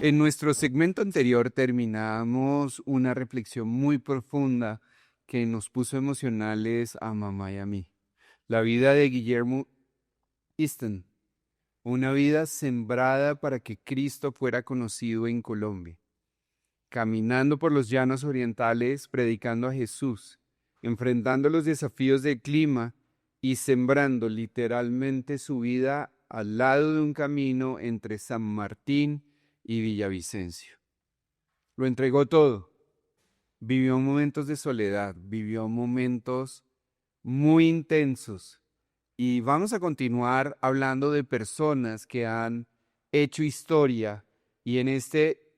En nuestro segmento anterior terminamos una reflexión muy profunda que nos puso emocionales a mamá y a mí. La vida de Guillermo Easton, una vida sembrada para que Cristo fuera conocido en Colombia, caminando por los llanos orientales, predicando a Jesús, enfrentando los desafíos del clima y sembrando literalmente su vida al lado de un camino entre San Martín y Villavicencio. Lo entregó todo. Vivió momentos de soledad, vivió momentos muy intensos. Y vamos a continuar hablando de personas que han hecho historia. Y en este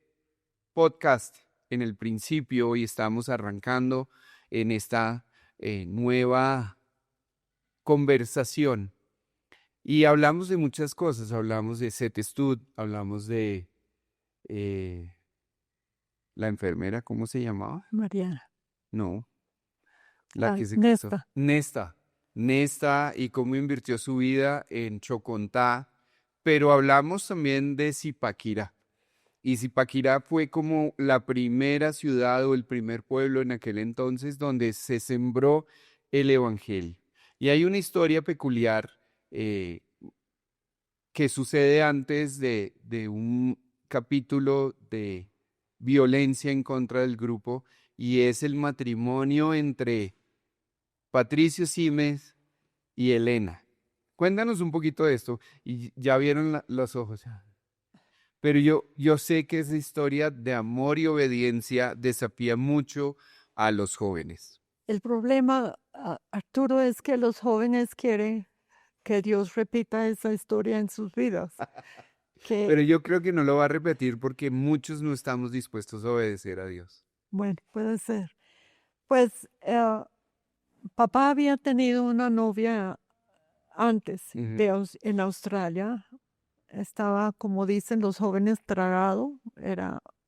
podcast, en el principio, hoy estamos arrancando en esta nueva conversación. Y hablamos de muchas cosas. Hablamos de Seth Stud, hablamos de eh, la enfermera, ¿cómo se llamaba? Mariana. No, la que se casó. Nesta. Nesta y cómo invirtió su vida en Chocontá, pero hablamos también de Zipaquirá. Y Zipaquirá fue como la primera ciudad o el primer pueblo en aquel entonces donde se sembró el evangelio. Y hay una historia peculiar eh, que sucede antes de un capítulo de violencia en contra del grupo y es el matrimonio entre Patricio Simes y Elena. Cuéntanos un poquito de esto y ya vieron los ojos. Pero yo sé que esa historia de amor y obediencia desafía mucho a los jóvenes. El problema, Arturo, es que los jóvenes quieren que Dios repita esa historia en sus vidas. Pero Que, yo creo que no lo va a repetir porque muchos no estamos dispuestos a obedecer a Dios. bueno, puede ser. Pues papá había tenido una novia antes Ujú. en Australia. Estaba, como dicen los jóvenes, tragado.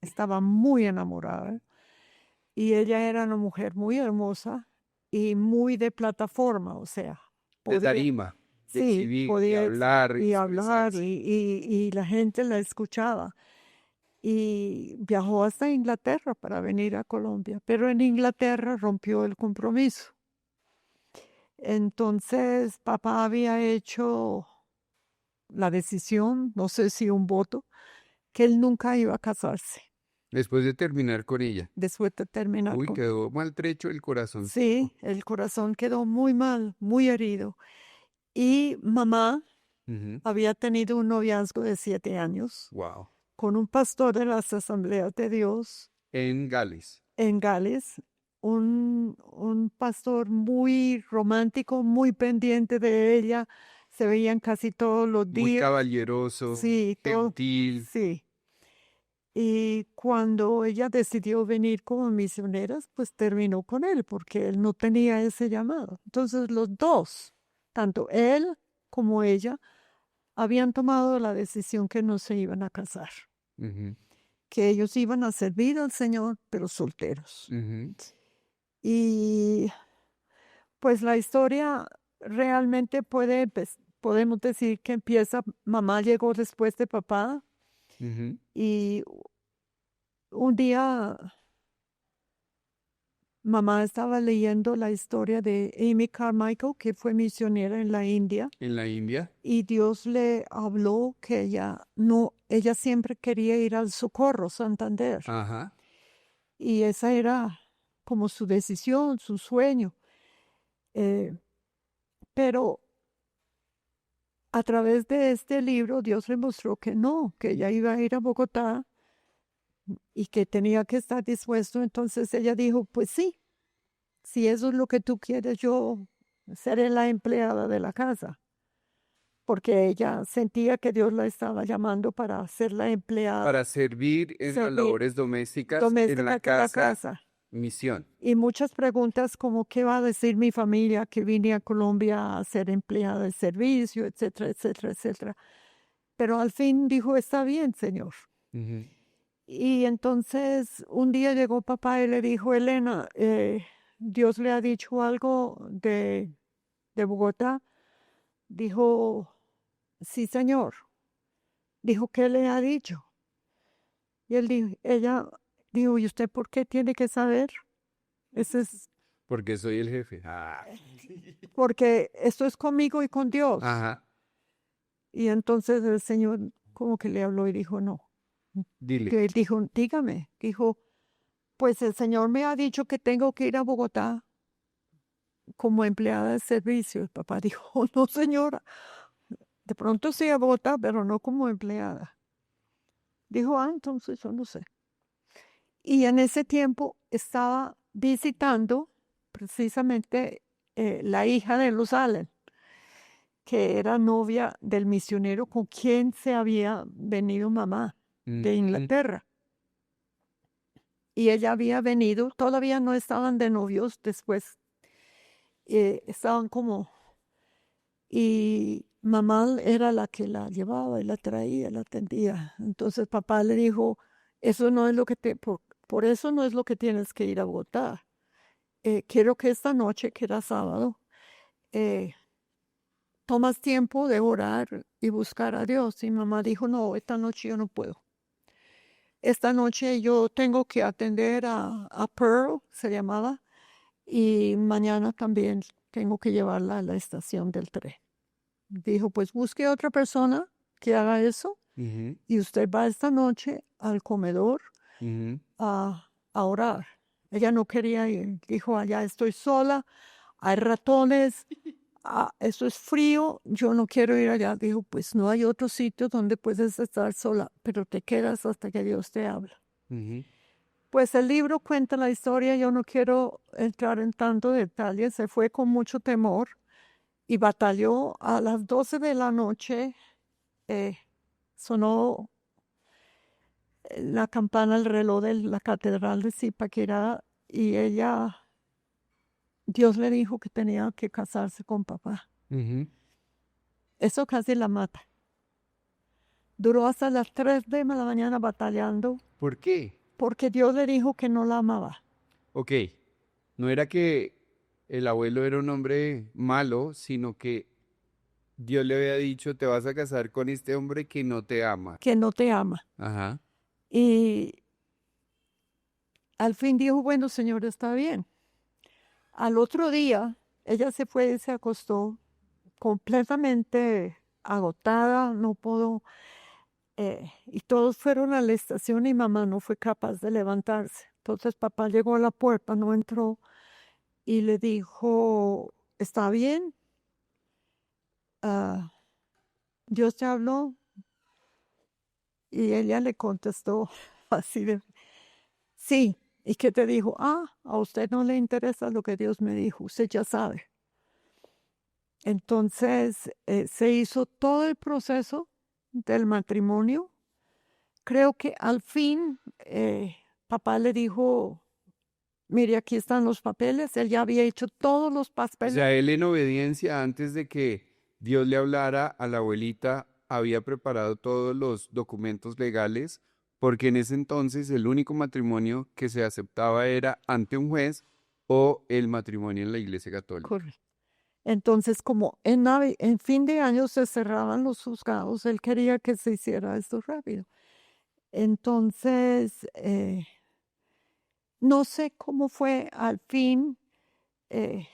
Estaba muy enamorada. Y ella era una mujer muy hermosa y muy de plataforma, o sea, De podía, tarima, de sí, exhibir, de podía hablar, y hablar expresarse. y la gente la escuchaba. Y viajó hasta Inglaterra para venir a Colombia, pero en Inglaterra rompió el compromiso. Entonces, papá había hecho la decisión, no sé si un voto, que él nunca iba a casarse Después de terminar con ella. después de terminar Uy, con... quedó maltrecho el corazoncito. Sí, el corazón quedó muy mal, muy herido. Y mamá había tenido un noviazgo de 7 años Wow. con un pastor de las Asambleas de Dios En Gales. en Gales, un pastor muy romántico, muy pendiente de ella. Se veían casi todos los Muy días. caballeroso, Sí, todo, gentil. sí. Y cuando ella decidió venir como misioneras, pues terminó con él porque él no tenía ese llamado. Entonces los dos, tanto él como ella, habían tomado la decisión que no se iban a casar, Ujú, que ellos iban a servir al Señor, pero solteros. ujú. Y pues la historia realmente podemos decir que empieza, mamá llegó después de papá Ujú. y un día mamá estaba leyendo la historia de Amy Carmichael, que fue misionera en la India, En la India. y Dios le habló que ella no, ella siempre quería ir al Socorro, Santander, Ajá. y esa era como su decisión, su sueño. Eh, pero a través de este libro, Dios le mostró que no, que ella iba a ir a Bogotá y que tenía que estar dispuesto. Entonces ella dijo, pues sí, si eso es lo que tú quieres, yo seré la empleada de la casa, porque ella sentía que Dios la estaba llamando para ser la empleada, Para servir en las servir labores domésticas en la doméstica de la casa, casa. misión. Y muchas preguntas como, ¿qué va a decir mi familia que vine a Colombia a ser empleada de servicio, etcétera, etcétera, etcétera? Pero al fin dijo, está bien, Señor. Ujú. Y entonces un día llegó papá y le dijo, Elena, Dios le ha dicho algo de Bogotá. Dijo, sí, Señor. Dijo, ¿qué le ha dicho? Y ella dijo, ¿y usted por qué tiene que saber? Ese es Porque soy el jefe. porque esto es conmigo y con Dios. Ajá, Y entonces el Señor como que le habló y dijo, no. dile. Que él dijo, dígame. Dijo, pues el Señor me ha dicho que tengo que ir a Bogotá como empleada de servicio. El papá dijo, no, señora. De pronto sí a Bogotá, pero no como empleada. Dijo, entonces yo no sé. Y en ese tiempo estaba visitando precisamente la hija de los Allen, que era novia del misionero con quien se había venido mamá de Ujú, Inglaterra. Y ella había venido, todavía no estaban de novios, después estaban como, y mamá era la que la llevaba y la traía, la atendía. Entonces papá le dijo, eso no es lo que por eso no es lo que tienes que ir a votar. Quiero que esta noche, que era sábado, eh, tomas tiempo de orar y buscar a Dios. Y mamá dijo, no, esta noche yo no puedo. Esta noche yo tengo que atender a Pearl, se llamaba, y mañana también tengo que llevarla a la estación del tren. Dijo, pues busque otra persona que haga eso ujú, y usted va esta noche al comedor ujú. a orar. Ella no quería ir, dijo, allá estoy sola, hay ratones, eso es frío, yo no quiero ir allá. Dijo, pues no hay otro sitio donde puedes estar sola, pero te quedas hasta que Dios te habla. Ujú. Pues el libro cuenta la historia, yo no quiero entrar en tanto detalle, se fue con mucho temor y batalló a las 12 de la noche, eh, sonó la campana, el reloj de la catedral de Zipaquirá y ella, Dios le dijo que tenía que casarse con papá. Ujú. Eso casi la mata. Duró hasta las 3 de la mañana batallando ¿Por qué? porque Dios le dijo que no la amaba. Ok, no era que el abuelo era un hombre malo, sino que Dios le había dicho, te vas a casar con este hombre que no te ama. Que no te ama. Ajá. Y al fin dijo, bueno, señor, está bien. Al otro día, ella se fue y se acostó completamente agotada, no pudo, y todos fueron a la estación y mamá no fue capaz de levantarse. Entonces papá llegó a la puerta, no entró y le dijo, ¿está bien? Ah, Dios te habló. Y ella le contestó así de, sí. ¿Y qué te dijo? A usted no le interesa lo que Dios me dijo, usted ya sabe. Entonces se hizo todo el proceso del matrimonio. Creo que al fin papá le dijo, mire, aquí están los papeles. Él ya había hecho todos los O papeles. sea, él en obediencia, antes de que Dios le hablara a la abuelita, había preparado todos los documentos legales, porque en ese entonces el único matrimonio que se aceptaba era ante un juez o el matrimonio en la Iglesia Católica. Correcto. Entonces, como en fin de año se cerraban los juzgados, él quería que se hiciera esto rápido. Entonces, no sé cómo fue al fin eh,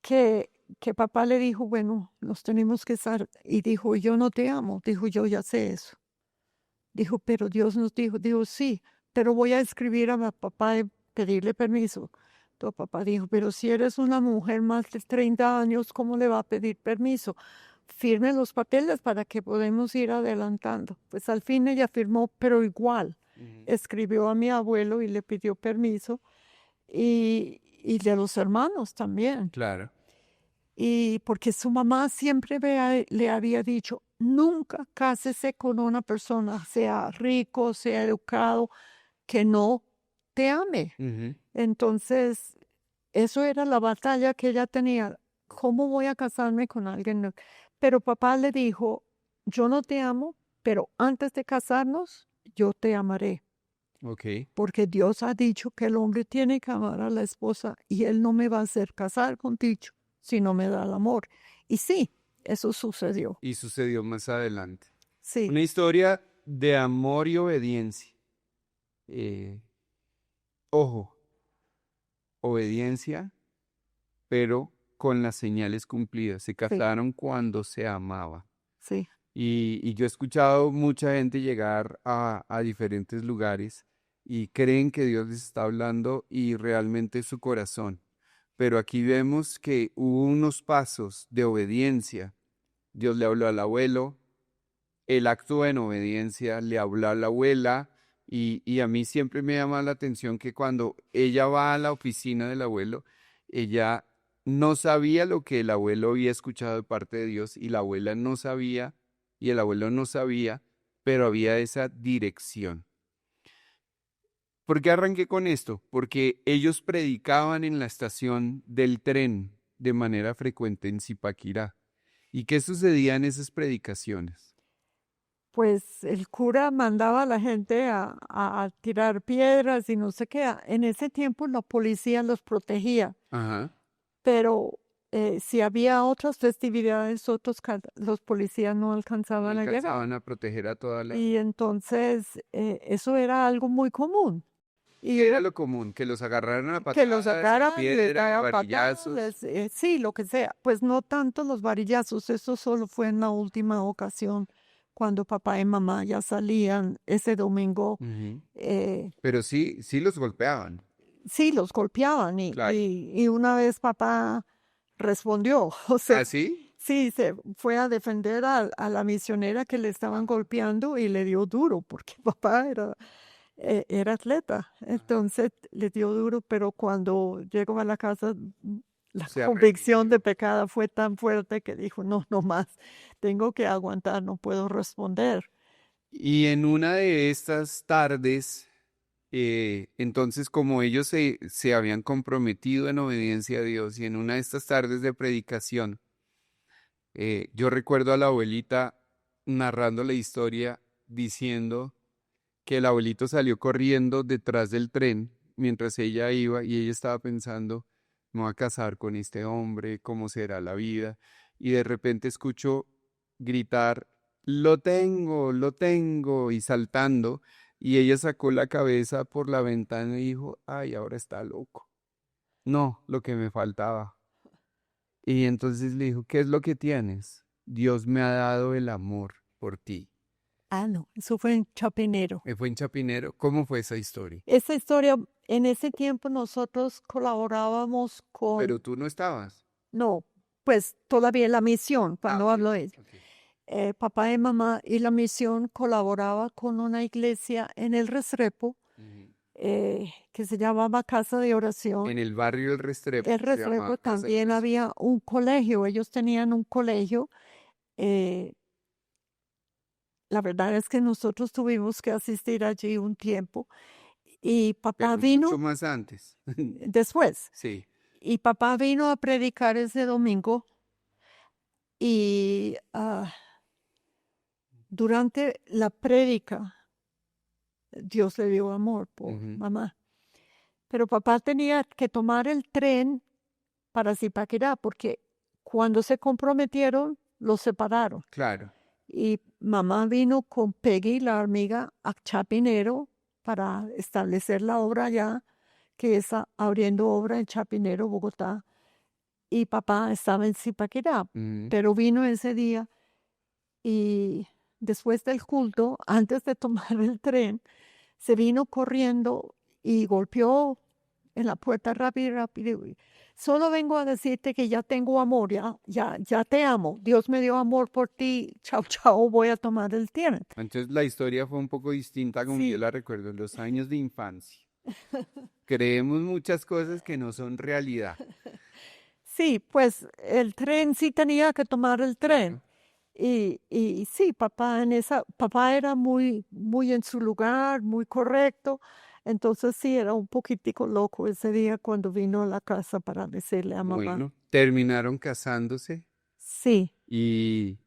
que, que papá le dijo, bueno, nos tenemos que estar. Y dijo, yo no te amo. Dijo, yo ya sé eso. Dijo, pero Dios nos dijo, sí, pero voy a escribir a mi papá y pedirle permiso. Tu papá dijo, pero si eres una mujer más de 30 años, ¿cómo le va a pedir permiso? Firme los papeles para que podamos ir adelantando. Pues al fin ella firmó, pero igual Ujú. escribió a mi abuelo y le pidió permiso y de los hermanos también. Claro. Y porque su mamá siempre le había dicho, nunca cásese con una persona, sea rico, sea educado, que no te ame. Ujú. Entonces, eso era la batalla que ella tenía. ¿Cómo voy a casarme con alguien? Pero papá le dijo, yo no te amo, pero antes de casarnos, yo te amaré. Ok. Porque Dios ha dicho que el hombre tiene que amar a la esposa y él no me va a hacer casar contigo si no me da el amor. Y sí, eso sucedió. Y sucedió más adelante. Sí, Una historia de amor y obediencia. Ojo, obediencia, pero con las señales cumplidas. Se Sí, casaron cuando se amaba. sí. Y yo he escuchado mucha gente llegar a diferentes lugares y creen que Dios les está hablando y realmente es su corazón. Pero aquí vemos que hubo unos pasos de obediencia. Dios le habló al abuelo, él actuó en obediencia, le habló a la abuela y a mí siempre me llama la atención que cuando ella va a la oficina del abuelo, ella no sabía lo que el abuelo había escuchado de parte de Dios y la abuela no sabía y el abuelo no sabía, pero había esa dirección. ¿Por qué arranqué con esto? Porque ellos predicaban en la estación del tren de manera frecuente en Zipaquirá. ¿Y qué sucedía en esas predicaciones? Pues el cura mandaba a la gente a tirar piedras y no sé qué. En ese tiempo la policía los protegía, Ajá. pero si había otras festividades, los policías no No alcanzaban a llegar. alcanzaban a proteger a toda la... Y entonces eso era algo muy común. Y ¿Qué era hubo lo común? Que los agarraran a que los patadas, a sacaran, les piedra, a daban patadas, varillazos. sí, lo que sea. Pues no tanto los varillazos, eso solo fue en la última ocasión, cuando papá y mamá ya salían ese domingo. Ujú. eh, Pero sí, sí los golpeaban. sí, los golpeaban Claro. y una vez papá respondió, o sea, ¿Ah, sí? sí, se fue a defender a la misionera que le estaban Ajá. golpeando y le dio duro, porque papá era atleta, Ajá. entonces le dio duro, pero cuando llegó a la casa, la Se convicción arrepintió. de pecado fue tan fuerte que dijo, no, no más, tengo que aguantar, no puedo responder. Y en una de estas tardes, entonces como ellos se habían comprometido en obediencia a Dios y en una de estas tardes de predicación, yo recuerdo a la abuelita narrando la historia diciendo que el abuelito salió corriendo detrás del tren mientras ella iba y ella estaba pensando, me voy a casar con este hombre, cómo será la vida, y de repente escuchó gritar, lo tengo, y saltando, y ella sacó la cabeza por la ventana y dijo, ay, ahora está loco. No, lo que me faltaba. Y entonces le dijo, ¿qué es lo que tienes? Dios me ha dado el amor por ti. Ah, no, eso fue en Chapinero. Fue en Chapinero. ¿Cómo fue esa historia? Esa historia, en ese tiempo nosotros colaborábamos con, Pero tú no estabas. no, pues todavía la misión, Ah, cuando ok, hablo de ella. ok. Papá y mamá y la misión colaboraba con una iglesia en el Restrepo Ujú. que se llamaba Casa de Oración. En el barrio El Restrepo El se llamaba Restrepo Casa de también Oración. había un colegio, ellos tenían un colegio. eh, la verdad es que nosotros tuvimos que asistir allí un tiempo y papá Pero mucho vino más antes. después. Sí. Y papá vino a predicar ese domingo y durante la prédica Dios le dio amor por Ujú. mamá. Pero papá tenía que tomar el tren para Zipaquirá porque cuando se comprometieron, los separaron. Claro. Y mamá vino con Peggy, la amiga, a Chapinero para establecer la obra allá, que está abriendo obra en Chapinero, Bogotá. Y papá estaba en Zipaquirá, Ujú. pero vino ese día y después del culto, antes de tomar el tren, se vino corriendo y golpeó en la puerta rápido, rápido. Solo vengo a decirte que ya tengo amor, ya te amo. Dios me dio amor por ti. Chao, chao, voy a tomar el tren. Entonces la historia fue un poco distinta como yo Sí, la recuerdo en los años de infancia. Creemos muchas cosas que no son realidad. sí, pues el tren sí tenía que tomar el tren. Claro. Y sí, papá era muy, muy en su lugar, muy correcto. Entonces sí, era un poquitico loco ese día cuando vino a la casa para decirle a mamá. Bueno, terminaron casándose Sí, y,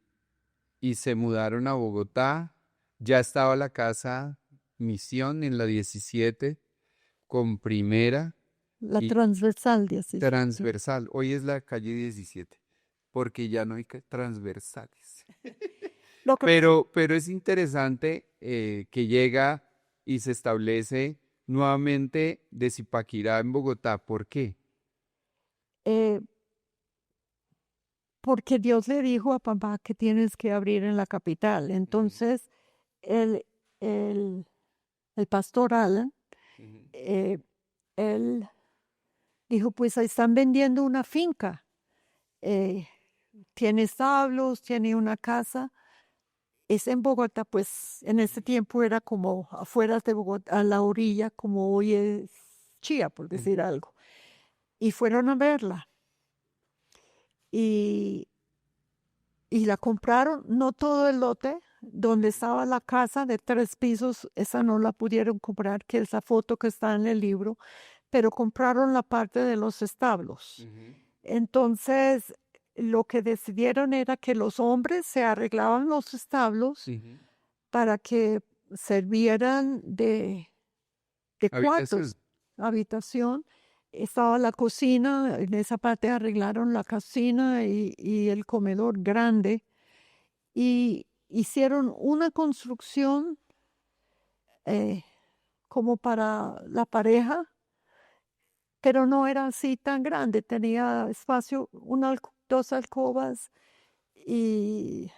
y se mudaron a Bogotá. Ya estaba la casa Misión en la 17 con primera la y transversal 17. transversal. Hoy es la calle 17 porque ya no hay transversales. Lo que, Pero es interesante que llega y se establece nuevamente de Zipaquirá en Bogotá. ¿Por qué? eh, porque Dios le dijo a papá que tienes que abrir en la capital. Ujú, Entonces, el, el, el pastor Alan, ujú, eh, él dijo, pues ahí están vendiendo una finca. eh, Tiene establos, tiene una casa. Es en Bogotá, pues en ese tiempo era como afuera de Bogotá, a la orilla, como hoy es Chía, por decir ujú, algo. Y fueron a verla. Y, y la compraron, no todo el lote, donde estaba la casa de 3 pisos, esa no la pudieron comprar, que es la foto que está en el libro, pero compraron la parte de los establos. ujú, Entonces, lo que decidieron era que los hombres se arreglaban los establos ujú. para que servieran de Habitación. cuartos, habitación. Estaba la cocina, en esa parte arreglaron la cocina y el comedor grande y hicieron una construcción eh, como para la pareja, pero no era así tan grande, tenía espacio, dos alcobas y,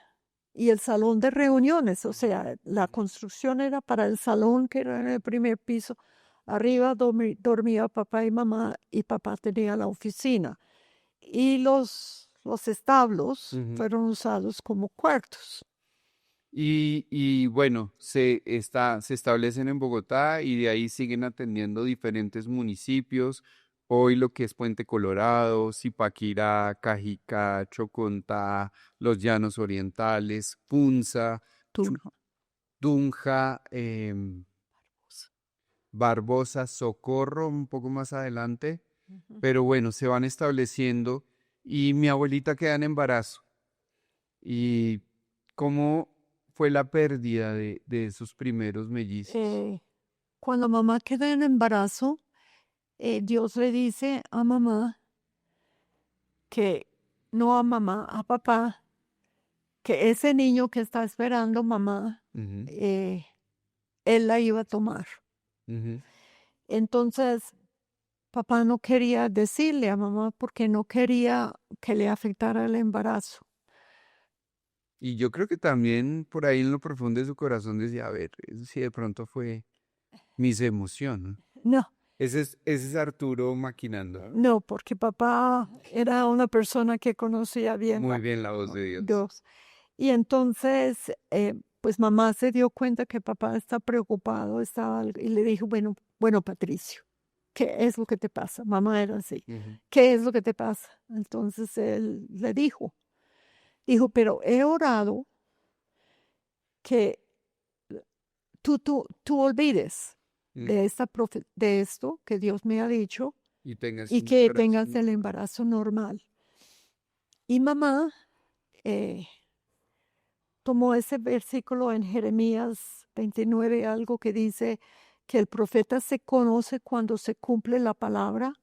y el salón de reuniones, o sea, la construcción era para el salón que era en el primer piso. Arriba dormía papá y mamá y papá tenía la oficina. Y los establos Ujú. fueron usados como cuartos. Y bueno, se establecen en Bogotá y de ahí siguen atendiendo diferentes municipios. Hoy lo que es Puente Colorado, Zipaquirá, Cajicá, Chocontá, los Llanos Orientales, Punza, Chu- Tunja. Tunja, Barbosa, Socorro, un poco más adelante. Ujú. Pero bueno, se van estableciendo y mi abuelita queda en embarazo. ¿Y cómo fue la pérdida de esos primeros mellizos? Eh, Cuando mamá queda en embarazo, Dios le dice a mamá que, no a mamá, a papá, que ese niño que está esperando mamá, Ujú, eh, él la iba a tomar. ujú. Entonces, papá no quería decirle a mamá porque no quería que le afectara el embarazo. Y yo creo que también por ahí en lo profundo de su corazón decía, a ver, eso sí de pronto fue mis emociones. No, Ese es Arturo maquinando. no, porque papá era una persona que conocía bien Muy a bien la voz de Dios. Dios. Y entonces, pues mamá se dio cuenta que papá está preocupado, y le dijo, bueno, Patricio, ¿qué es lo que te pasa? Mamá era así, Ujú, ¿qué es lo que te pasa? Entonces él le dijo, pero he orado que tú olvides ujú. de esto que Dios me ha dicho Y tengas y un que corazón tengas el normal. embarazo normal. Y mamá eh, tomó ese versículo en Jeremías 29, algo que dice que el profeta se conoce cuando se cumple la palabra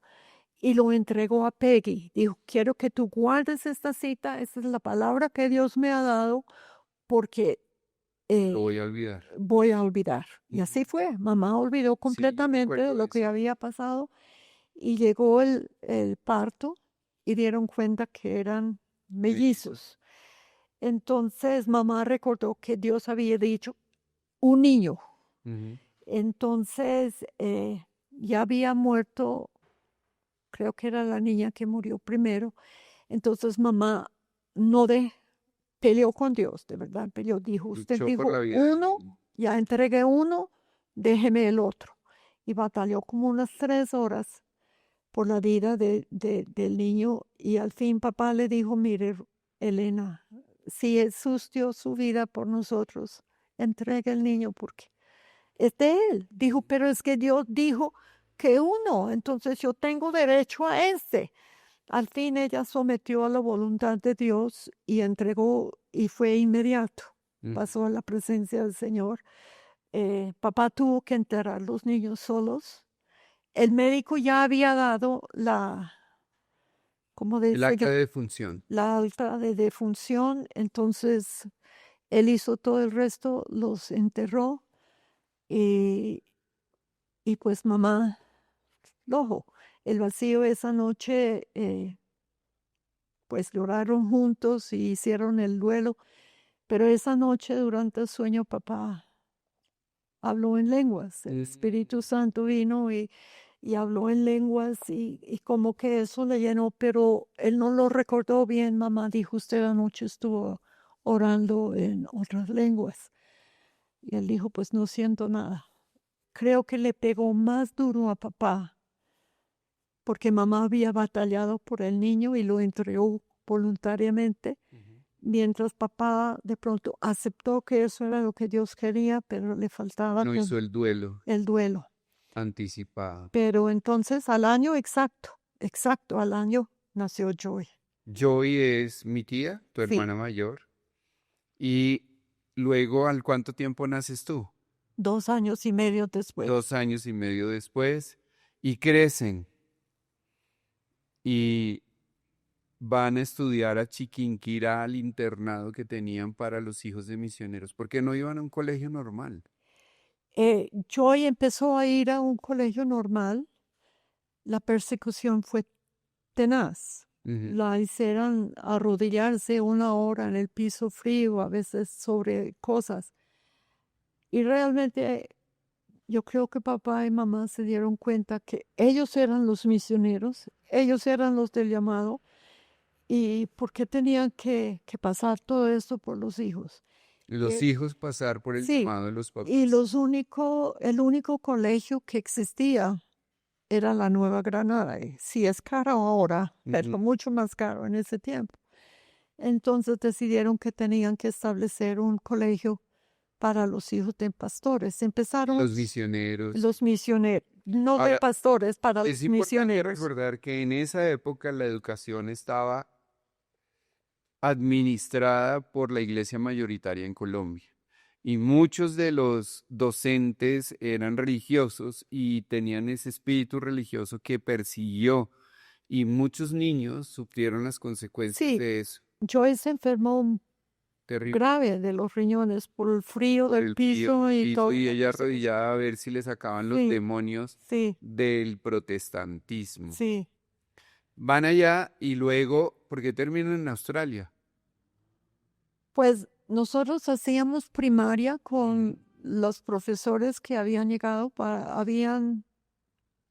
y lo entregó a Peggy. Dijo, quiero que tú guardes esta cita, esta es la palabra que Dios me ha dado porque Lo eh, voy a olvidar. voy a olvidar. Y Ujú. así fue, mamá olvidó Sí, yo completamente de recuerdo lo que eso. había pasado y llegó el parto y dieron cuenta que eran Mellizos. mellizos. Entonces mamá recordó que Dios había dicho un niño. Ujú. Entonces ya había muerto, creo que era la niña que murió primero. Entonces mamá no peleó con Dios, de verdad, peleó. Dijo, usted Luchó por la dijo vida del uno, niño. ya entregué uno, déjeme el otro. Y batalló como unas 3 horas por la vida del niño y al fin papá le dijo, mire, Elena, si Jesús dio su vida por nosotros, entregue el niño porque es de él. Dijo, pero es que Dios dijo que uno, entonces yo tengo derecho a este. Al fin ella sometió a la voluntad de Dios y entregó y fue inmediato. Ujú. Pasó a la presencia del Señor. Papá tuvo que enterrar los niños solos. El médico ya había dado ¿cómo El dice? acta de defunción. La alta de defunción, entonces Él hizo todo el resto, los enterró y, y pues mamá, ojo, el vacío esa noche, pues lloraron juntos y hicieron el duelo, pero esa noche durante el sueño papá habló en lenguas, el Espíritu Santo vino y habló en lenguas y como que eso le llenó, pero él no lo recordó bien. Mamá dijo, usted anoche estuvo orando en otras lenguas. Y él dijo, pues no siento nada. Creo que le pegó más duro a papá, porque mamá había batallado por el niño y lo entregó voluntariamente, Ujú. mientras papá de pronto aceptó que eso era lo que Dios quería, pero le faltaba No hizo el duelo el duelo. anticipado. Pero entonces al año exacto, al año nació Joy. Joy es mi tía, tu Sí, hermana mayor. Y luego, ¿al cuánto tiempo naces tú? 2 años y medio después. 2 años y medio después. Y crecen y van a estudiar a Chiquinquirá, al internado que tenían para los hijos de misioneros, porque no iban a un colegio normal. Joy empezó a ir a un colegio normal. La persecución fue tenaz. Ujú. La hicieron arrodillarse 1 hora en el piso frío, a veces sobre cosas. Y realmente yo creo que papá y mamá se dieron cuenta que ellos eran los misioneros, ellos eran los del llamado, y por qué tenían que pasar todo esto por los hijos. Los Eh, hijos pasar por el sí, llamado de los y papás. el único colegio que existía era la Nueva Granada. Y sí es caro ahora, Ujú. pero mucho más caro en ese tiempo. Entonces decidieron que tenían que establecer un colegio para los hijos de pastores. Empezaron Los misioneros. los misioneros, no de Ahora, pastores, para es los importante misioneros. recordar que en esa época la educación estaba administrada por la iglesia mayoritaria en Colombia. Y muchos de los docentes eran religiosos y tenían ese espíritu religioso que persiguió. Y muchos niños sufrieron las consecuencias Sí, de eso. Joyce se enfermó Terrible. grave de los riñones por el frío Por del el frío piso del y piso todo. y ella arrodillada a ver si le sacaban los Sí, demonios sí, del protestantismo. sí. Van allá y luego, ¿por qué terminan en Australia? Pues nosotros hacíamos primaria Ujú, con los profesores que habían llegado, habían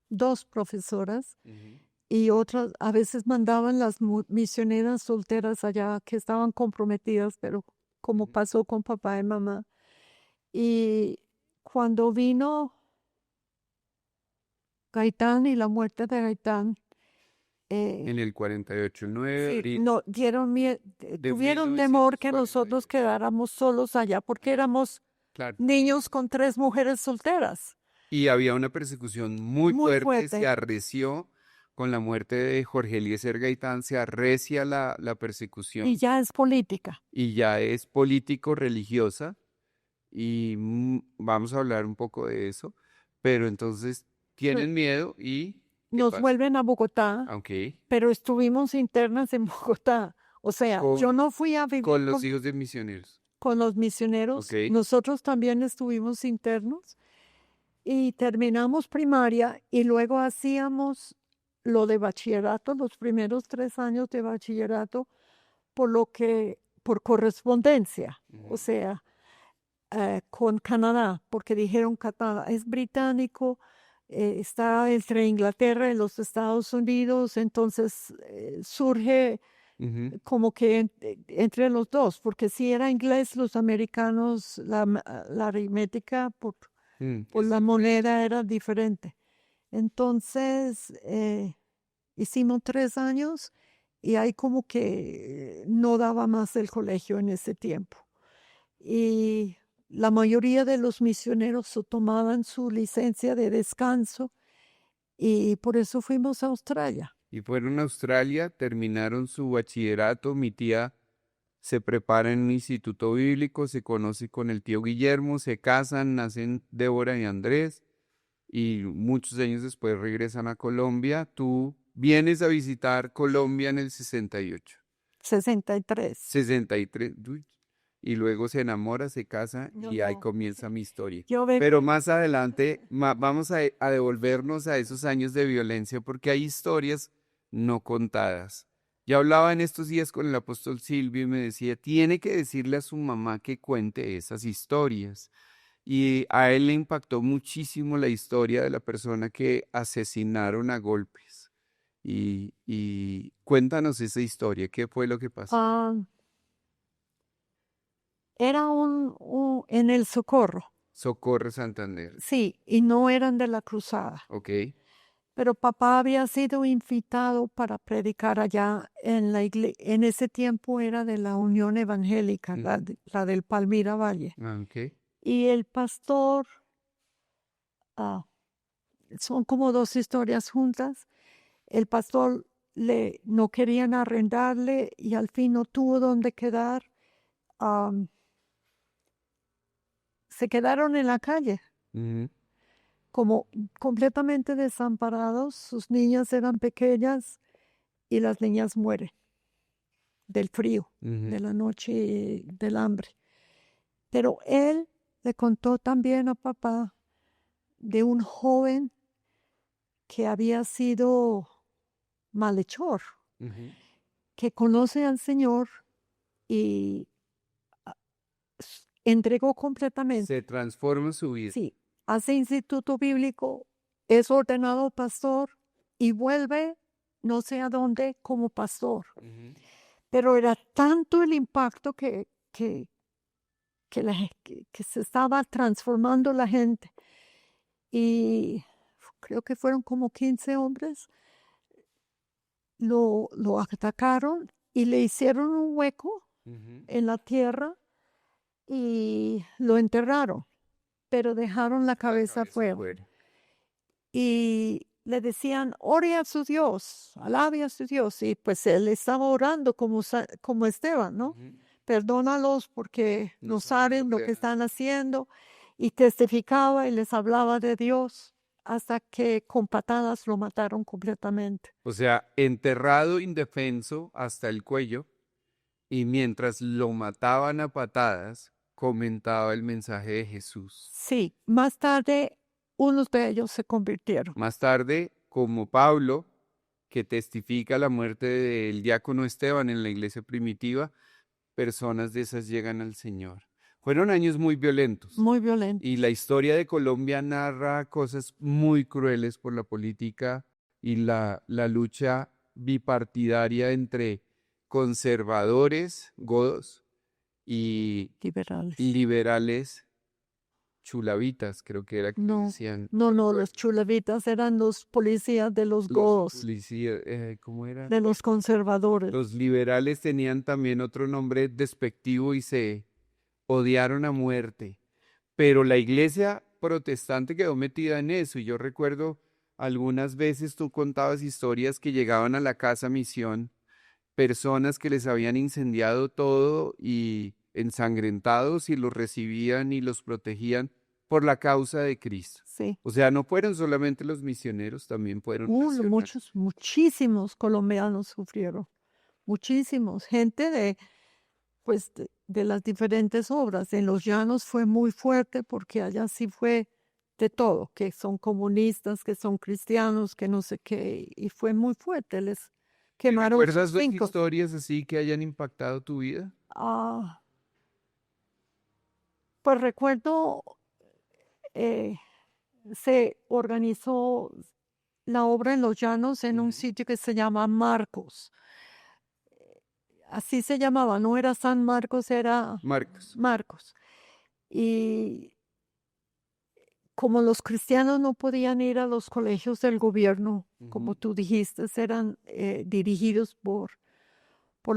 2 profesoras ujú, y otras, a veces mandaban las misioneras solteras allá que estaban comprometidas, pero como ujú. pasó con papá y mamá. Y cuando vino Gaitán y la muerte de Gaitán, En el 48, el 9 de sí, abril no, de tuvieron temor que 1948. nosotros quedáramos solos allá porque éramos Claro. niños con 3 mujeres solteras. Y había una persecución muy Muy fuerte, se fuerte. arreció con la muerte de Jorge Eliezer Gaitán, se arrecia la Y persecución ya es política. y ya es político-religiosa y vamos a hablar un poco de eso, pero entonces Pues, tienen miedo y ¿qué nos pasa? vuelven a Bogotá, Aunque pero estuvimos internas en Bogotá. O sea, yo con, no fui a vivir con los hijos de misioneros, con los ¿ok? misioneros. Nosotros también estuvimos internos y terminamos primaria y luego hacíamos lo de bachillerato, los primeros 3 años de bachillerato, por correspondencia, o Ujú, sea, con Canadá, porque dijeron Canadá es británico, está entre Inglaterra y los Estados Unidos, entonces surge ujú, como que entre los dos, porque si era inglés, los americanos, la aritmética por es la diferente. moneda era diferente. Entonces, hicimos 3 años y ahí como que no daba más el colegio en ese tiempo. Y la mayoría de los misioneros tomaban su licencia de descanso y por eso fuimos a Australia. Y fueron a Australia, terminaron su bachillerato, mi tía se prepara en un instituto bíblico, se conoce con el tío Guillermo, se casan, nacen Débora y Andrés y muchos años después regresan a Colombia. Tú vienes a visitar Colombia en el 68, 63. 63. Uy, y luego se enamora, se casa No, y ahí no. comienza mi historia. Yo vengo, Pero más adelante vamos a devolvernos a esos años de violencia porque hay historias no contadas. Yo hablaba en estos días con el apóstol Silvio y me decía, tiene que decirle a su mamá que cuente esas historias. Y a él le impactó muchísimo la historia de la persona que asesinaron a golpes. Y cuéntanos esa historia, ¿qué fue lo que pasó? era en el Socorro, Socorro Santander, sí, y no eran de la cruzada. ¿ok? Pero papá había sido invitado para predicar allá en la iglesia. En ese tiempo era de la Unión Evangélica, la del Palmira Valle. Ok. Y el pastor, ah, son como dos historias juntas. El pastor no querían arrendarle y al fin no tuvo donde quedar. Se quedaron en la calle, Ujú, como completamente desamparados. Sus niñas eran pequeñas y las niñas mueren del frío, ujú, de la noche y del hambre. Pero él le contó también a papá de un joven que había sido malhechor, ujú. que conoce al Señor y entregó completamente. Se transforma su vida. Sí, hace instituto bíblico, es ordenado pastor y vuelve no sé a dónde como pastor. Ujú. Pero era tanto el impacto que se estaba transformando la gente. Y creo que fueron como 15 hombres, lo atacaron y le hicieron un hueco Ujú. en la tierra y lo enterraron, pero dejaron la La cabeza cabeza fuera. fuera. Y le decían, ore a su Dios, alabe a su Dios. Y pues él estaba orando como Esteban, ¿no? Ujú. Perdónalos porque No no saben saben lo lo que que hacen. están haciendo. Y testificaba y les hablaba de Dios hasta que con patadas lo mataron completamente. O sea, enterrado indefenso hasta el cuello y mientras lo mataban a patadas, comentaba el mensaje de Jesús. Sí, más tarde unos de ellos se convirtieron. Más tarde, como Pablo, que testifica la muerte del diácono Esteban en la iglesia primitiva, personas de esas llegan al Señor. Fueron años muy violentos Muy y la violentos. historia de Colombia narra cosas muy crueles por la política y la lucha bipartidaria entre conservadores, godos, y Liberales. liberales, chulavitas, creo que era que No, decían. no, los chulavitas eran los policías de los Los godos, policías, ¿cómo era? de los conservadores. Los liberales tenían también otro nombre despectivo y se odiaron a muerte. Pero la iglesia protestante quedó metida en eso. Y yo recuerdo algunas veces tú contabas historias que llegaban a la casa misión, personas que les habían incendiado todo y ensangrentados y los recibían y los protegían por la causa de Cristo. Sí. O sea, no fueron solamente los misioneros, también fueron nacionales. Muchísimos colombianos sufrieron, muchísimos. Gente pues, de las diferentes obras. En los llanos fue muy fuerte porque allá sí fue de todo, que son comunistas, que son cristianos, que no sé qué, y fue muy fuerte. Les ¿Te quemaron sus recuerdas dos fincas. historias así que hayan impactado tu vida? Ah, pues recuerdo, eh, se organizó la obra en los llanos en un Ujú. sitio que se llama Marcos. Así se llamaba, no era San Marcos, era Marcos. Marcos. Y como los cristianos no podían ir a los colegios del gobierno, como Ujú. tú dijiste, eran dirigidos por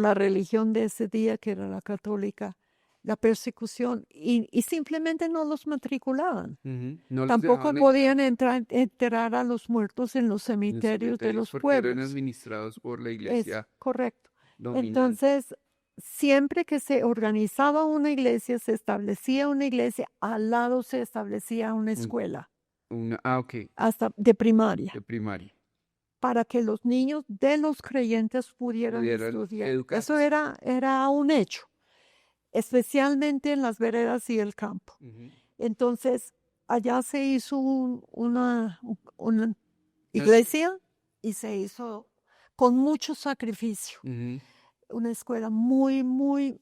la religión de ese día, que era la católica, la persecución, y simplemente no los matriculaban. Ujú. No los Tampoco dejaban podían enterrar a los muertos en los en los cementerios de cementerios los porque eran pueblos. administrados por la Es iglesia correcto. dominante. Entonces, siempre que se organizaba una iglesia, se establecía una iglesia, al lado se establecía una Un- escuela, Ok, hasta de primaria, de primaria. para que los niños de los creyentes pudieran Pudieran estudiar. Eso educarse. era un hecho. especialmente en las veredas y el campo. Entonces, allá se hizo una iglesia y se hizo con mucho sacrificio. Una escuela muy, muy,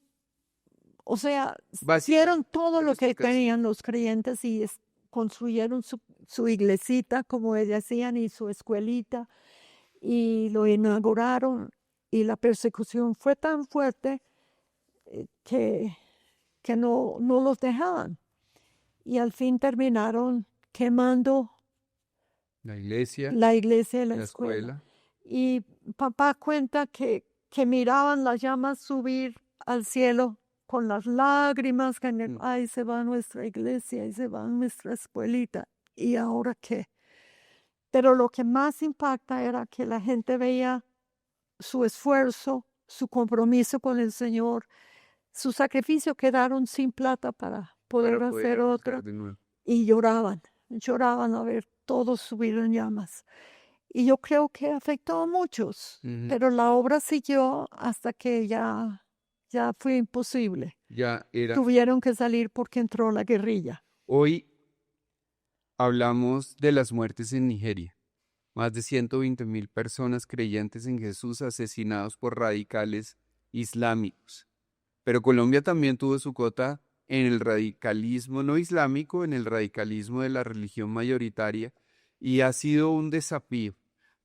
o sea, hicieron todo lo que tenían los creyentes y construyeron su iglesita, como decían, y su escuelita, y lo inauguraron. Y la persecución fue tan fuerte que no los dejaban. Y al fin terminaron quemando la iglesia, y la escuela. Y papá cuenta que miraban las llamas subir al cielo con las lágrimas, que ay, se va nuestra iglesia y se va nuestra escuelita. ¿Y ahora qué? Pero lo que más impacta era que la gente veía su esfuerzo, su compromiso con el Señor, su sacrificio. Quedaron sin plata para poder hacer otra y lloraban a ver todo subir en llamas. Y yo creo que afectó a muchos, pero la obra siguió hasta que ya fue imposible. Tuvieron que salir porque entró la guerrilla. Hoy hablamos de las muertes en Nigeria. Más de 120.000 personas creyentes en Jesús asesinados por radicales islámicos. Pero Colombia también tuvo su cuota en el radicalismo no islámico, en el radicalismo de la religión mayoritaria, y ha sido un desafío.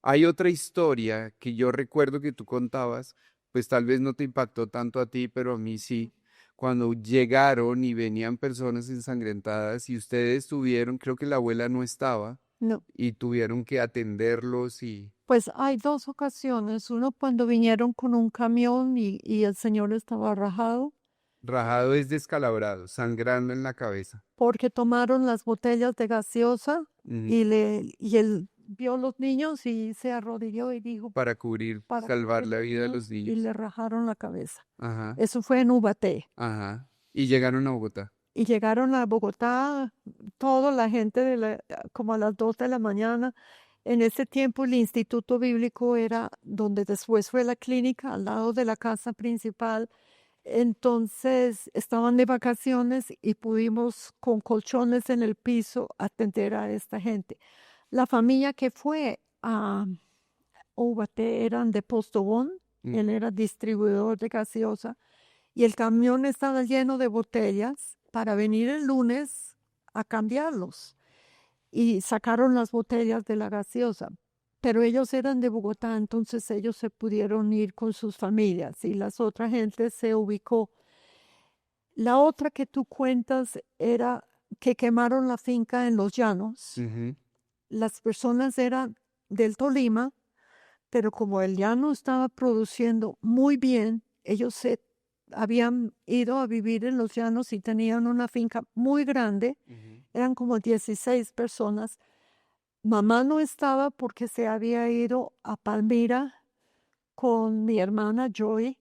Hay otra historia que yo recuerdo que tú contabas, pues tal vez no te impactó tanto a ti, pero a mí sí, cuando llegaron y venían personas ensangrentadas y ustedes tuvieron, creo que la abuela no estaba, No. y tuvieron que atenderlos y... Pues hay dos ocasiones. Uno cuando vinieron con un camión y el señor estaba rajado. Rajado es descalabrado, sangrando en la cabeza. Porque tomaron las botellas de gaseosa y él vio a los niños y se arrodilló y dijo... Para salvar la vida de los niños. Y le rajaron la cabeza. Ajá. Eso fue en Ubaté. Ajá. Y llegaron a Bogotá. Y llegaron a Bogotá, toda la gente como a las 2 de la mañana. En ese tiempo el Instituto Bíblico era donde después fue la clínica, al lado de la casa principal. Entonces estaban de vacaciones y pudimos con colchones en el piso atender a esta gente. La familia que fue a Ubaté eran de Postobón, él era distribuidor de gaseosa y el camión estaba lleno de botellas para venir el lunes a cambiarlos y sacaron las botellas de la gaseosa. Pero ellos eran de Bogotá, entonces ellos se pudieron ir con sus familias y las otras gentes se ubicó. La otra que tú cuentas era que quemaron la finca en Los Llanos. Las personas eran del Tolima, pero como el llano estaba produciendo muy bien, ellos se habían ido a vivir en Los Llanos y tenían una finca muy grande. Eran como 16 personas. Mamá no estaba porque se había ido a Palmira con mi hermana Joy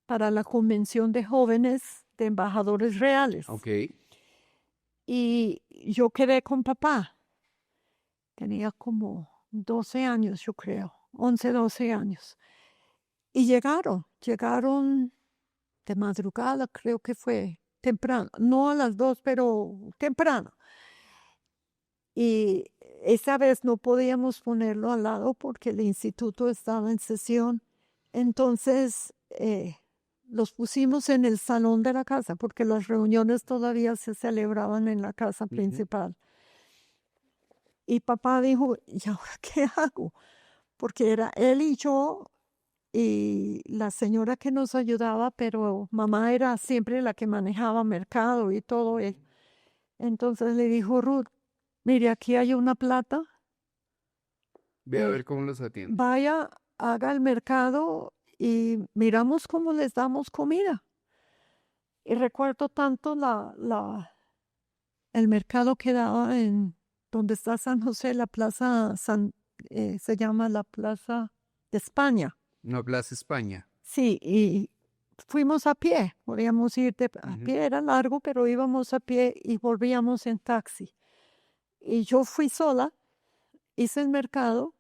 para la convención de jóvenes de embajadores reales. Y yo quedé con papá. Tenía como 12 años, yo creo, 11, 12 años. Y llegaron de madrugada, creo que fue temprano, no a las 2, pero temprano. Y esa vez no podíamos ponerlo al lado porque el instituto estaba en sesión. Entonces los pusimos en el salón de la casa porque las reuniones todavía se celebraban en la casa principal. Y papá dijo, ¿y ahora qué hago? Porque era él y yo y la señora que nos ayudaba, pero mamá era siempre la que manejaba mercado y todo. Entonces le dijo Ruth, mire, aquí hay una plata. Ve a ver cómo los atiende. Vaya, haga el mercado y miramos cómo les damos comida. Y recuerdo tanto el mercado que daba en donde está San José, la plaza se llama la Plaza de España. No, Plaza España. Sí, y fuimos a pie, podíamos ir a pie, era largo, pero íbamos a pie y volvíamos en taxi. Y yo fui sola, hice el mercado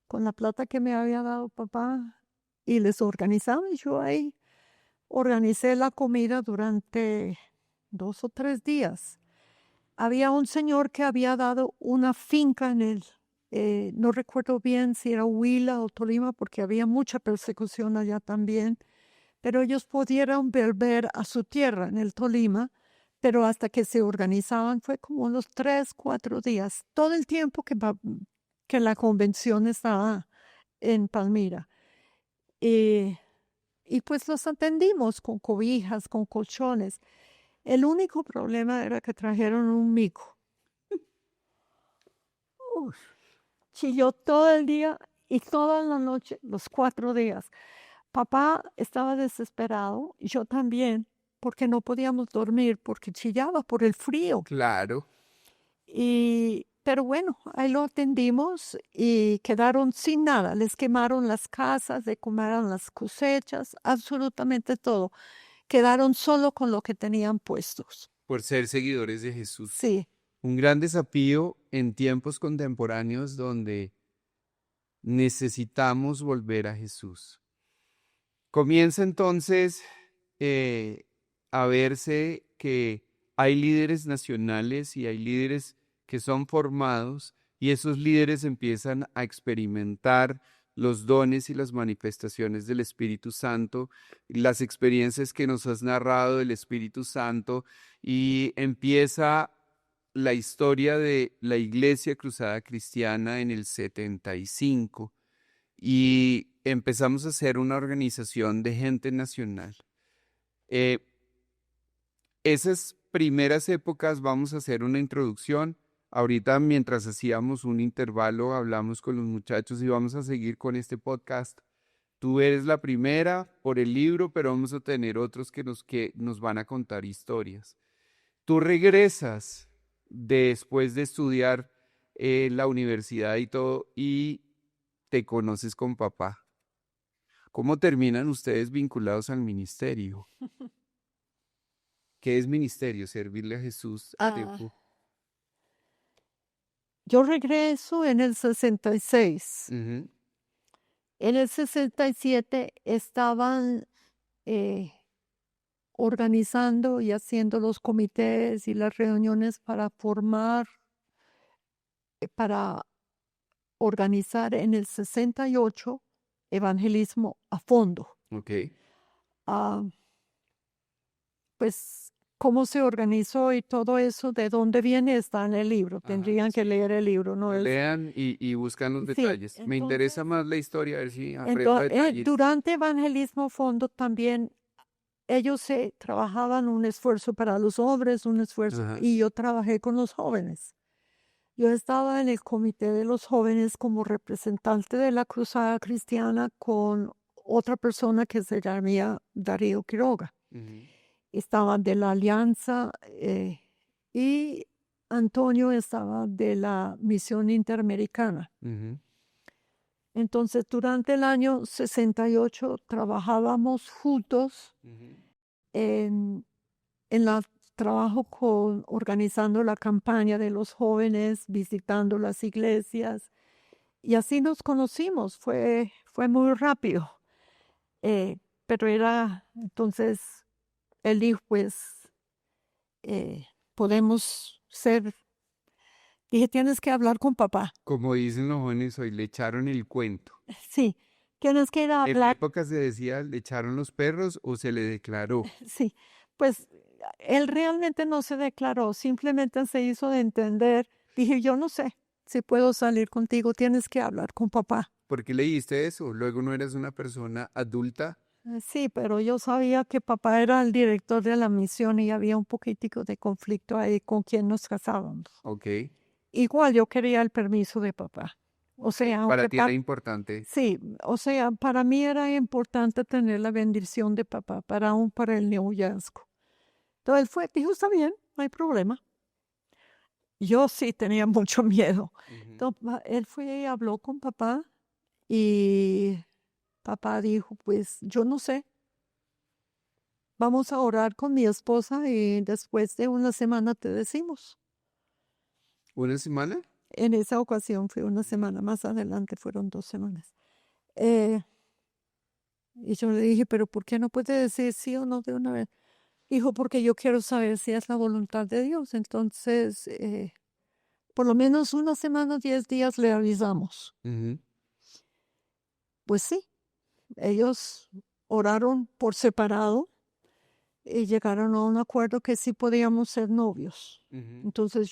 con la plata que me había dado papá y les organizaba y yo ahí organicé la comida durante 2 o 3 días. Había un señor que había dado una finca no recuerdo bien si era Huila o Tolima, porque había mucha persecución allá también, pero ellos pudieron volver a su tierra en el Tolima, pero hasta que se organizaban fue como unos 3, 4 días, todo el tiempo que la convención estaba en Palmira. Y, y pues los atendimos con cobijas, con colchones. El único problema era que trajeron un mico. Uf, chilló todo el día y toda la noche, los 4 días. Papá estaba desesperado, y yo también, porque no podíamos dormir, porque chillaba por el frío. Claro. Pero bueno, ahí lo atendimos y quedaron sin nada. Les quemaron las casas, le quemaron las cosechas, absolutamente todo. Quedaron solo con lo que tenían puestos. Por ser seguidores de Jesús. Sí, Un gran desafío en tiempos contemporáneos donde necesitamos volver a Jesús. Comienza entonces a verse que hay líderes nacionales y hay líderes que son formados y esos líderes empiezan a experimentar los dones y las manifestaciones del Espíritu Santo, las experiencias que nos has narrado del Espíritu Santo, y empieza la historia de la Iglesia Cruzada Cristiana en el 75 y empezamos a hacer una organización de gente nacional. Esas primeras épocas vamos a hacer una introducción. Ahorita, mientras hacíamos un intervalo, hablamos con los muchachos y vamos a seguir con este podcast. Tú eres la primera por el libro, pero vamos a tener otros que nos van a contar historias. Tú regresas después de estudiar la universidad y todo y te conoces con papá. ¿Cómo terminan ustedes vinculados al ministerio? ¿Qué es ministerio? Servirle a Jesús. yo regreso en el 66. Ujú. En el 67 estaban organizando y haciendo los comités y las reuniones para para organizar en el 68 evangelismo a fondo. Ok. Ah, pues cómo se organizó y todo eso, de dónde viene, está en el libro. Tendrían que Sí. leer el libro, no Lo es. lean y buscan los Sí, detalles. Me interesa entonces, más la historia, a ver si aprendo detalles. durante evangelismo a fondo también ellos se trabajaban un esfuerzo para los hombres, un esfuerzo, Ajá. y yo trabajé con los jóvenes. Yo estaba en el comité de los jóvenes como representante de la Cruzada Cristiana con otra persona que se llamaba Darío Quiroga. Ujú. Estaban de la Alianza y Antonio estaba de la Misión Interamericana. Ujú. Entonces, durante el año 68 trabajábamos juntos Ujú. en el trabajo organizando la campaña de los jóvenes, visitando las iglesias, y así nos conocimos. Fue muy rápido, pero entonces, él dijo, pues, podemos ser, dije, tienes que hablar con papá. Como dicen los jóvenes hoy, le echaron el cuento. Sí, tienes que ir a En mi hablar. época se decía, ¿le echaron los perros o se le declaró? Sí, pues él realmente no se declaró, simplemente se hizo de entender. Dije, yo no sé si puedo salir contigo, tienes que hablar con papá. ¿Por qué leíste eso? Luego no eras una persona adulta. Sí, pero yo sabía que papá era el director de la misión y había un poquitico de conflicto ahí con quien nos casábamos. Ok. Igual yo quería el permiso de papá. O sea, Para aunque ti era importante. sí, o sea, para mí era importante tener la bendición de papá, para el noviazgo. Entonces él dijo, está bien, no hay problema. Yo sí tenía mucho miedo. Ujú. Entonces él fue y habló con papá y papá dijo, pues yo no sé, vamos a orar con mi esposa y después de una semana te decimos. ¿Una semana? En esa ocasión fue una semana, más adelante fueron 2 semanas. Eh, Y yo le dije, pero ¿por qué no puede decir sí o no de una vez? Dijo, porque yo quiero saber si es la voluntad de Dios. Entonces, por lo menos una semana, 10 días le avisamos. Ujú. Pues sí, ellos oraron por separado y llegaron a un acuerdo que sí podíamos ser novios. Ujú. Entonces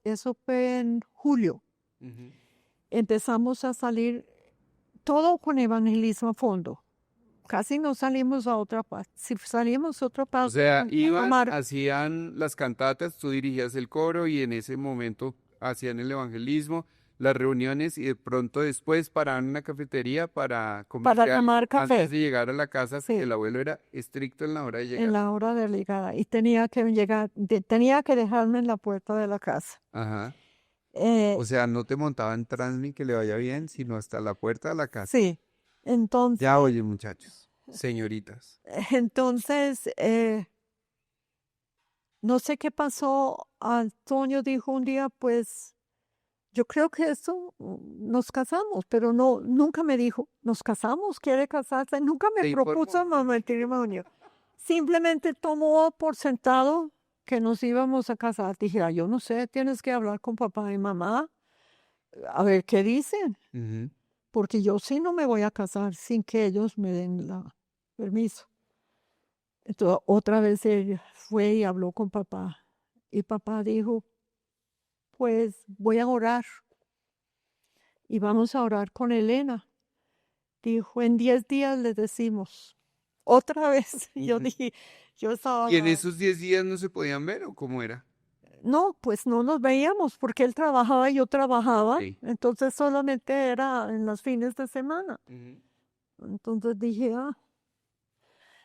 eso fue en julio. Ujú. Empezamos a salir todo con evangelismo a fondo. Casi no salimos a otra parte. Si salimos a otra O parte, sea, a iban, tomar hacían las cantatas, tú dirigías el coro y en ese momento hacían el evangelismo, las reuniones y de pronto después paraban en una cafetería para para comerse algo tomar antes café. de llegar a la casa, porque Sí, el abuelo era estricto en la hora de en llegar. la hora de llegada. Y tenía que llegar, tenía que dejarme en la puerta de la casa. Ajá. Eh, O sea, no te montaban Transmi que le vaya bien, sino hasta la puerta de la casa. sí, entonces, Ya oye, muchachos, señoritas. entonces, no sé qué pasó. Antonio dijo un día, pues, yo creo que eso nos casamos, pero no, nunca me dijo, nos casamos, quiere casarse, nunca me ¿Te propuso informó? matrimonio. Simplemente tomó por sentado que nos íbamos a casar. Dije, "Ah, yo no sé, tienes que hablar con papá y mamá, a ver qué dicen, Ujú. porque yo sí no me voy a casar sin que ellos me den la permiso". Entonces, otra vez ella fue y habló con papá. Y papá dijo, pues voy a orar y vamos a orar con Elena. Dijo, en 10 días le decimos. Otra vez. Y yo Ujú. dije, yo estaba ¿Y en ya. esos 10 días no se podían ver o cómo era? No, pues no nos veíamos porque él trabajaba y yo trabajaba. Sí. Entonces solamente era en los fines de semana. Ujú. Entonces dije,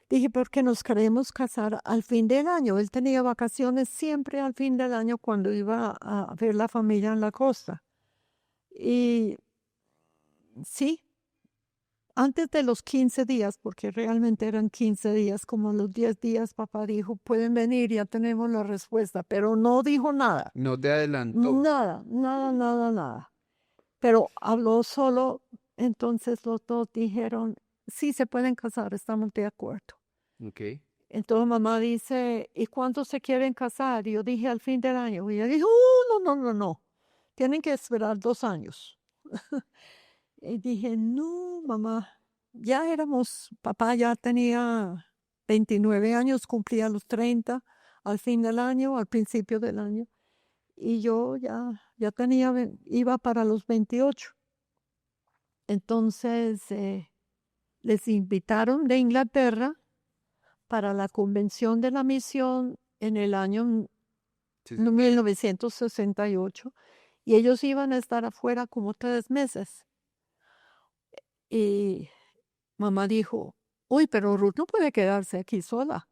dije, porque nos queremos casar al fin del año. Él tenía vacaciones siempre al fin del año cuando iba a ver la familia en la costa. Y sí, antes de los 15 días, porque realmente eran 15 días, como a los 10 días, papá dijo, pueden venir, ya tenemos la respuesta, pero no dijo nada, No te adelantó. nada, nada, nada, nada. Pero habló solo, entonces los dos dijeron, sí, se pueden casar, estamos de acuerdo. Ok. Entonces mamá dice, ¿y cuántos se quieren casar? Y yo dije, al fin del año. Y ella dijo, no, no, no, no, tienen que esperar 2 años. Y dije, no, mamá, ya éramos, papá ya tenía 29 años, cumplía los 30 al fin del año, al principio del año, y yo ya tenía, iba para los 28. Entonces, les invitaron de Inglaterra para la convención de la misión en el año 1968, y ellos iban a estar afuera como 3 meses. Y mamá dijo, uy, pero Ruth no puede quedarse aquí sola.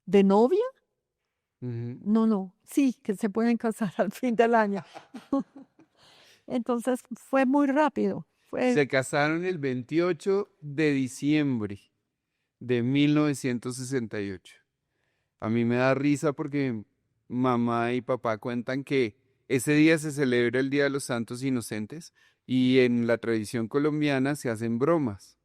¿De novia? Ujú. No, no, sí, que se pueden casar al fin del año. Entonces fue muy rápido. Se casaron el 28 de diciembre de 1968. A mí me da risa porque mamá y papá cuentan que ese día se celebra el Día de los Santos Inocentes y en la tradición colombiana se hacen bromas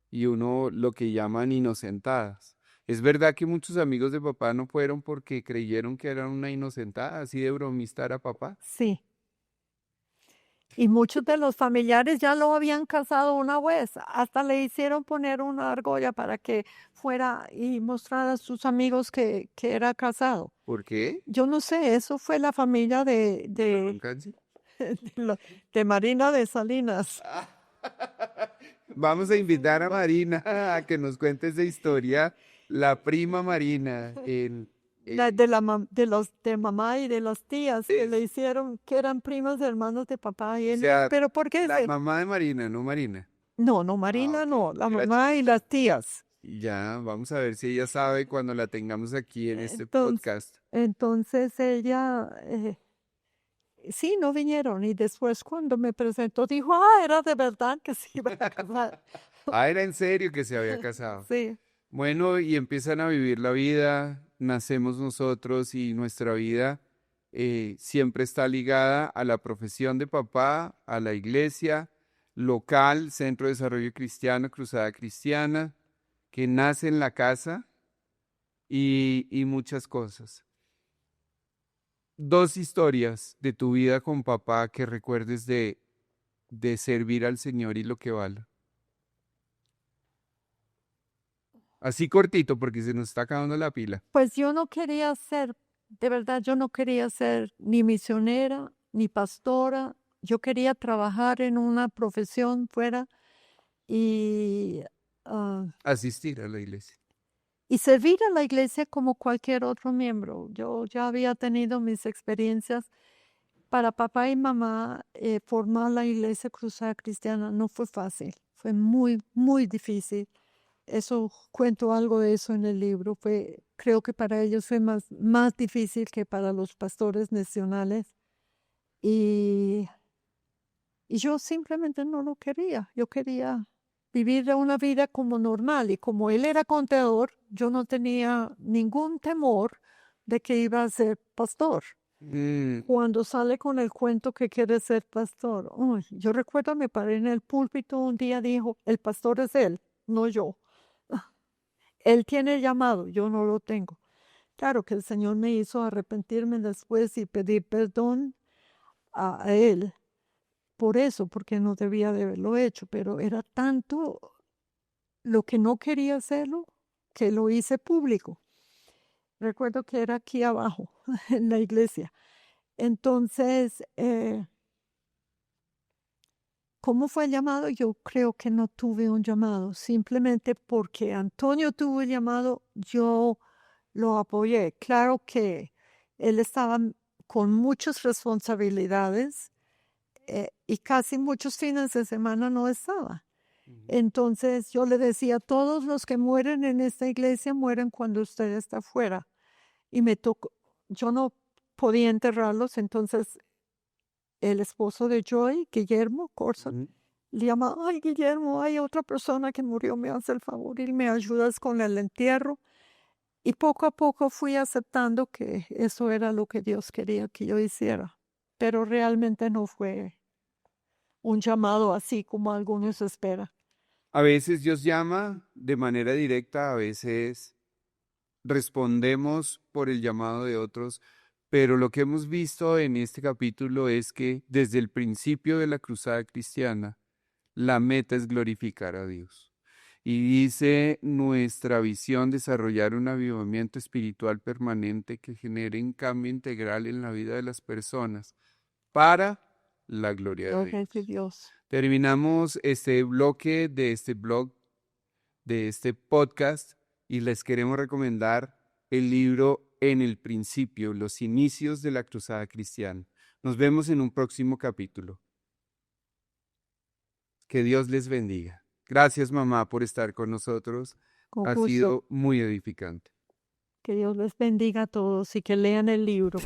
y uno lo que llaman inocentadas. Es verdad que muchos amigos de papá no fueron porque creyeron que era una inocentada, así de bromista era papá. Sí, y muchos de los familiares ya lo habían casado una vez. Hasta le hicieron poner una argolla para que fuera y mostrara a sus amigos que era casado. ¿Por qué? Yo no sé, eso fue la familia Cansi. de, de Marina de Salinas. Vamos a invitar a Marina a que nos cuente esa historia, la prima Marina, De de mamá y de las tías que le es- hicieron, que eran primos hermanos de papá. Y o él, sea, pero ¿por qué? la mamá de Marina, no Marina. No, no, Ah, Marina ok. no, la Era mamá y chiquita. las tías. Y ya, vamos a ver si ella sabe cuando la tengamos aquí en este Entonces, podcast. entonces ella, sí, no vinieron. Y después cuando me presentó, dijo, era de verdad que se iban a casar. Ah, era en serio que se había casado. Sí, Bueno, y empiezan a vivir la vida, nacemos nosotros y nuestra vida siempre está ligada a la profesión de papá, a la iglesia, local, Centro de Desarrollo Cristiano, Cruzada Cristiana, que nace en la casa y muchas cosas. 2 historias de tu vida con papá que recuerdes de servir al Señor y lo que vale. Así cortito porque se nos está acabando la pila. Pues yo no quería ser, de verdad, yo no quería ser ni misionera, ni pastora. Yo quería trabajar en una profesión fuera y, ah, Asistir a la iglesia. y servir a la iglesia como cualquier otro miembro. Yo ya había tenido mis experiencias. Para papá y mamá, formar la iglesia Cruzada Cristiana no fue fácil, fue muy, muy difícil. Eso, cuento algo de eso en el libro. Creo que para ellos fue más difícil que para los pastores nacionales. Y, y yo simplemente no lo quería. Yo quería vivir una vida como normal. Y como él era contador, yo no tenía ningún temor de que iba a ser pastor. Cuando sale con el cuento que quiere ser pastor, uy, yo recuerdo me paré en el púlpito un día, dijo, el pastor es él, no yo. Él tiene el llamado, yo no lo tengo. Claro que el Señor me hizo arrepentirme después y pedir perdón a él por eso, porque no debía de haberlo hecho, pero era tanto lo que no quería hacerlo que lo hice público. Recuerdo que era aquí abajo, en la iglesia. Entonces, ¿cómo fue el llamado? Yo creo que no tuve un llamado, simplemente porque Antonio tuvo el llamado, yo lo apoyé. Claro que él estaba con muchas responsabilidades y casi muchos fines de semana no estaba. Entonces yo le decía, todos los que mueren en esta iglesia mueren cuando usted está fuera. Y me tocó, yo no podía enterrarlos, entonces el esposo de Joy, Guillermo Corson, le llama, ay Guillermo, hay otra persona que murió, me hace el favor y me ayudas con el entierro. Y poco a poco fui aceptando que eso era lo que Dios quería que yo hiciera, pero realmente no fue un llamado así como algunos esperan. A veces Dios llama de manera directa, a veces respondemos por el llamado de otros, pero lo que hemos visto en este capítulo es que desde el principio de la cruzada cristiana, la meta es glorificar a Dios. Y dice nuestra visión desarrollar un avivamiento espiritual permanente que genere un cambio integral en la vida de las personas para la gloria de Gloria Dios. a Dios. Terminamos este bloque de este blog, de este podcast, y les queremos recomendar el libro En el principio, los inicios de la cruzada cristiana. Nos vemos en un próximo capítulo. Que Dios les bendiga. Gracias, mamá, por estar con nosotros. Con Ha gusto. sido muy edificante. Que Dios les bendiga a todos y que lean el libro.